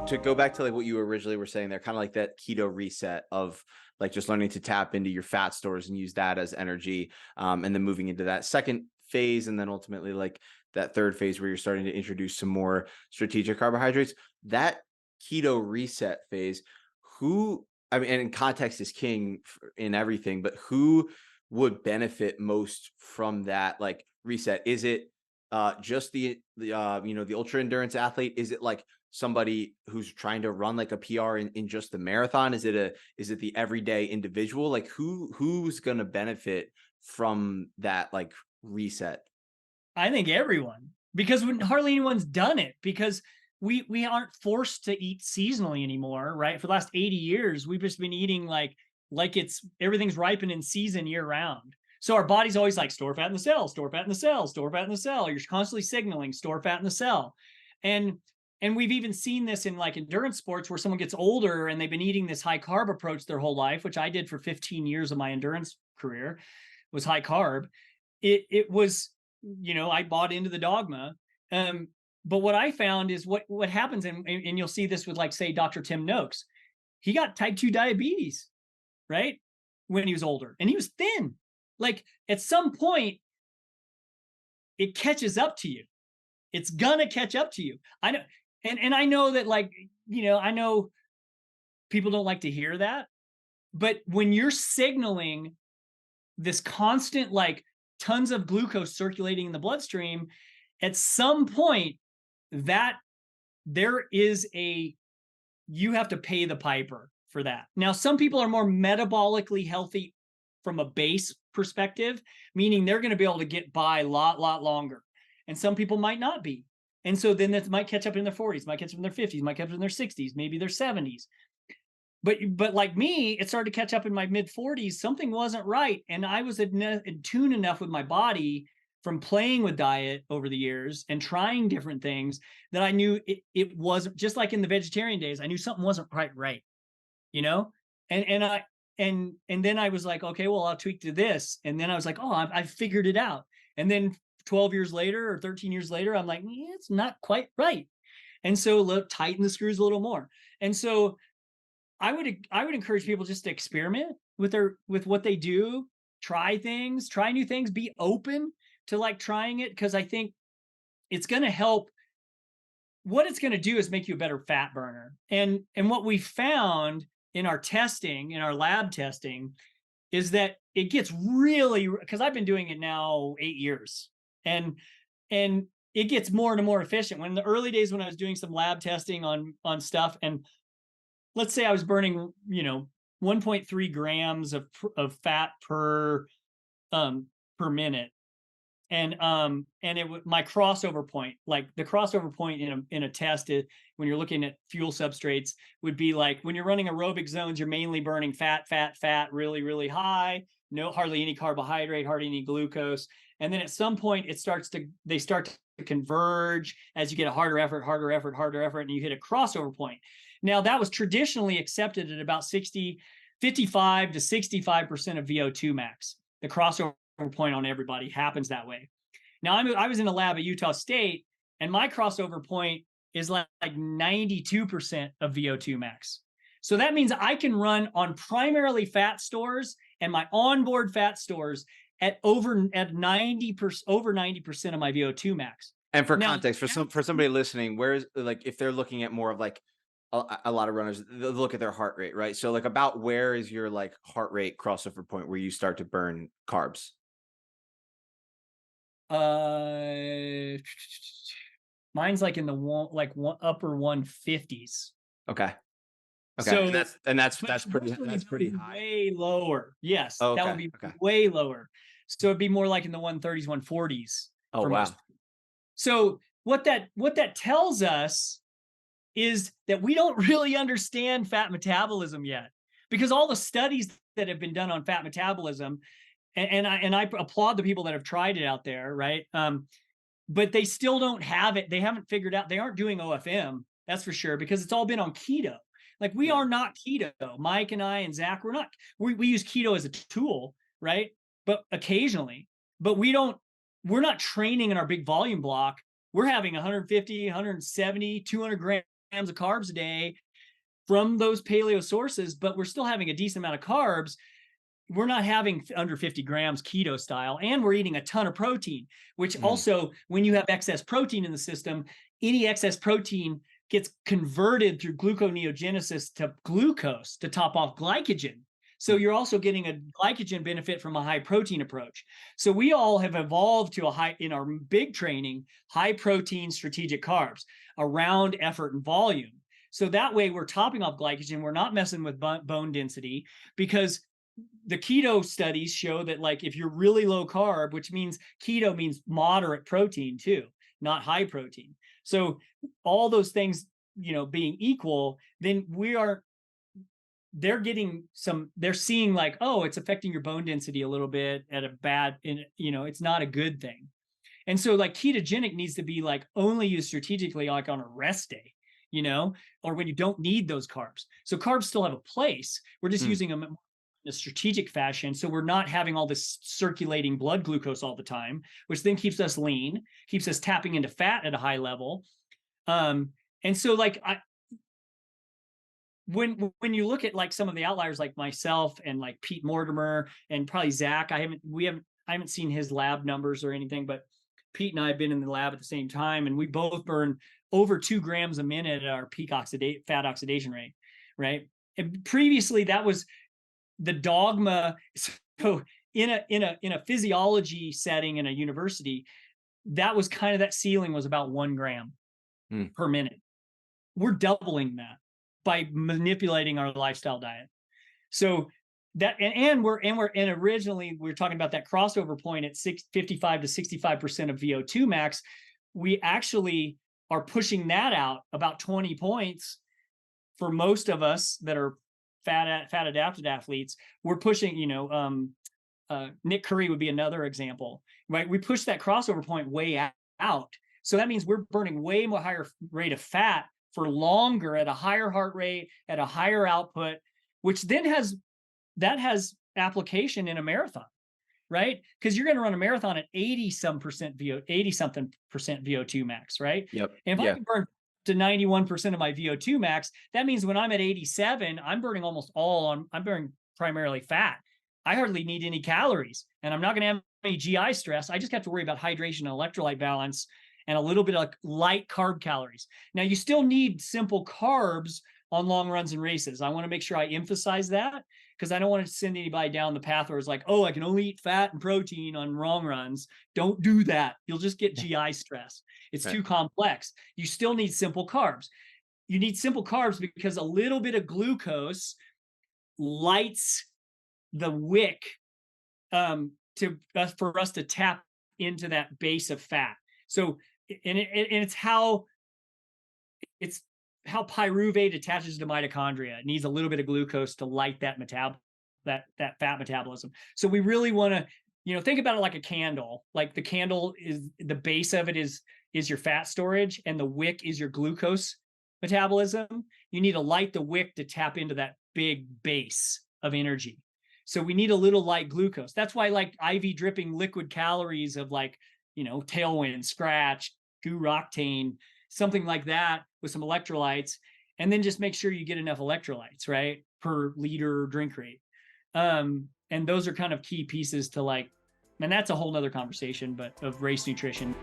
to go back to like what you originally were saying there, kind of like that keto reset of like just learning to tap into your fat stores and use that as energy, and then moving into that second phase, and then ultimately like that third phase where you're starting to introduce some more strategic carbohydrates. That keto reset phase, who, I mean, and context is king in everything, but who would benefit most from that like reset? Is it just the ultra endurance athlete? Is it like somebody who's trying to run like a PR in just the marathon? Is it the everyday individual? Like who's going to benefit from that like reset? I think everyone, because when hardly anyone's done it, because we aren't forced to eat seasonally anymore, right? For the last 80 years, we've just been eating like it's everything's ripened in season year round. So our body's always like store fat in the cell, store fat in the cell, store fat in the cell. You're constantly signaling store fat in the cell. And and we've even seen this in like endurance sports where someone gets older and they've been eating this high carb approach their whole life, which I did for 15 years of my endurance career, was high carb. It was, I bought into the dogma. Um, but what I found is what happens, and you'll see this with like say Dr. Tim Noakes. He got type 2 diabetes, right? When he was older, and he was thin. Like at some point, it catches up to you. It's gonna catch up to you. I know, and I know that I know people don't like to hear that, but when you're signaling this constant like tons of glucose circulating in the bloodstream, at some point that there is a you have to pay the piper for that. Now, some people are more metabolically healthy from a base perspective, meaning they're going to be able to get by a lot longer. And some people might not be. And so then that might catch up in their 40s, might catch up in their 50s, might catch up in their 60s, maybe their 70s. But like me, it started to catch up in my mid 40s. Something wasn't right. And I was in tune enough with my body from playing with diet over the years and trying different things that I knew it wasn't, just like in the vegetarian days, I knew something wasn't quite right, you know? And then I was like, okay, well, I'll tweak to this. And then I was like, oh, I figured it out. And then 12 years later or 13 years later, I'm like, yeah, it's not quite right. And so tighten the screws a little more. And so I would encourage people just to experiment with what they do, try things, try new things, be open to like trying it, because I think it's going to help. What it's going to do is make you a better fat burner. And what we found in our testing, in our lab testing, is that it gets really, because I've been doing it now 8 years, and it gets more and more efficient. When in the early days when I was doing some lab testing on stuff, and let's say I was burning, 1.3 grams of fat per minute. And my crossover point, like the crossover point in a test is when you're looking at fuel substrates, would be like when you're running aerobic zones, you're mainly burning fat, really, really high, no, hardly any carbohydrate, hardly any glucose. And then at some point they start to converge as you get a harder effort, and you hit a crossover point. Now that was traditionally accepted at about 55 to 65% of VO2 max. The crossover point on everybody happens that way. Now I was in a lab at Utah State, and my crossover point is like 92% of VO2 max. So that means I can run on primarily fat stores and my onboard fat stores at 90% of my VO2 max. And for Now, context, for somebody listening, where is like if they're looking at more of like a lot of runners, they'll look at their heart rate, right? So like about where is your like heart rate crossover point where you start to burn carbs? uh, mine's like in the upper 150s. Okay. Okay. So, but That's pretty high. way lower. Yes, Oh, that would okay. be Okay. way lower. So it'd be more like in the 130s, 140s Oh, for most. wow. So what that tells us is that we don't really understand fat metabolism yet, because all the studies that have been done on fat metabolism, and I applaud the people that have tried it out there, right? But they still don't have it. They haven't figured out. They aren't doing OFM, that's for sure, because it's all been on keto. Like we are not keto. Mike and I and Zach, we're not. We use keto as a tool, right? But occasionally, but we don't. We're not training in our big volume block. We're having 150, 170, 200 grams of carbs a day from those paleo sources, but we're still having a decent amount of carbs. We're not having under 50 grams keto style, and we're eating a ton of protein, which also, when you have excess protein in the system, any excess protein gets converted through gluconeogenesis to glucose to top off glycogen. So you're also getting a glycogen benefit from a high protein approach. So we all have evolved to a high, in our big training, high protein strategic carbs around effort and volume. So that way we're topping off glycogen. We're not messing with bone density, because the keto studies show that, like, if you're really low carb, which means keto means moderate protein too, not high protein. So all those things, being equal, then they're seeing like, oh, it's affecting your bone density a little bit at a bad, it's not a good thing. And so like ketogenic needs to be like only used strategically, like on a rest day, or when you don't need those carbs. So carbs still have a place. We're just using them in a strategic fashion. So we're not having all this circulating blood glucose all the time, which then keeps us lean, keeps us tapping into fat at a high level. And so like when you look at like some of the outliers, like myself and like Pete Mortimer and probably Zach, I haven't seen his lab numbers or anything, but Pete and I have been in the lab at the same time, and we both burn over 2 grams a minute at our peak fat oxidation rate, right? And previously that was the dogma. So in a physiology setting in a university, that was kind of, that ceiling was about 1 gram per minute. We're doubling that by manipulating our lifestyle diet. So that, and originally we were talking about that crossover point at 55 to 65% of VO2 max. We actually are pushing that out about 20 points for most of us that are fat adapted athletes. We're pushing, Nick Curry would be another example, right? We push that crossover point way out. So that means we're burning way more higher rate of fat for longer at a higher heart rate, at a higher output, which then has application in a marathon, right? Because you're going to run a marathon at 80 something percent VO2 max, right? Yep. And if I can burn to 91% of my VO2 max, that means when I'm at 87, I'm burning I'm burning primarily fat. I hardly need any calories, and I'm not going to have any GI stress. I just have to worry about hydration and electrolyte balance and a little bit of light carb calories. Now, you still need simple carbs on long runs and races. I want to make sure I emphasize that, because I don't want to send anybody down the path where it's like, oh, I can only eat fat and protein on long runs. Don't do that. You'll just get GI stress. It's too complex. You still need simple carbs. You need simple carbs because a little bit of glucose lights the wick for us to tap into that base of fat. So, it's how pyruvate attaches to mitochondria. It needs a little bit of glucose to light that that fat metabolism. So we really want to, think about it like a candle. Like the candle is, the base of it is your fat storage, and the wick is your glucose metabolism. You need to light the wick to tap into that big base of energy. So we need a little light glucose. That's why like IV dripping liquid calories of like, Tailwind, Scratch, Goo Octane, something like that with some electrolytes, and then just make sure you get enough electrolytes, right, per liter drink rate. And those are kind of key pieces to like, and that's a whole nother conversation, but of race nutrition.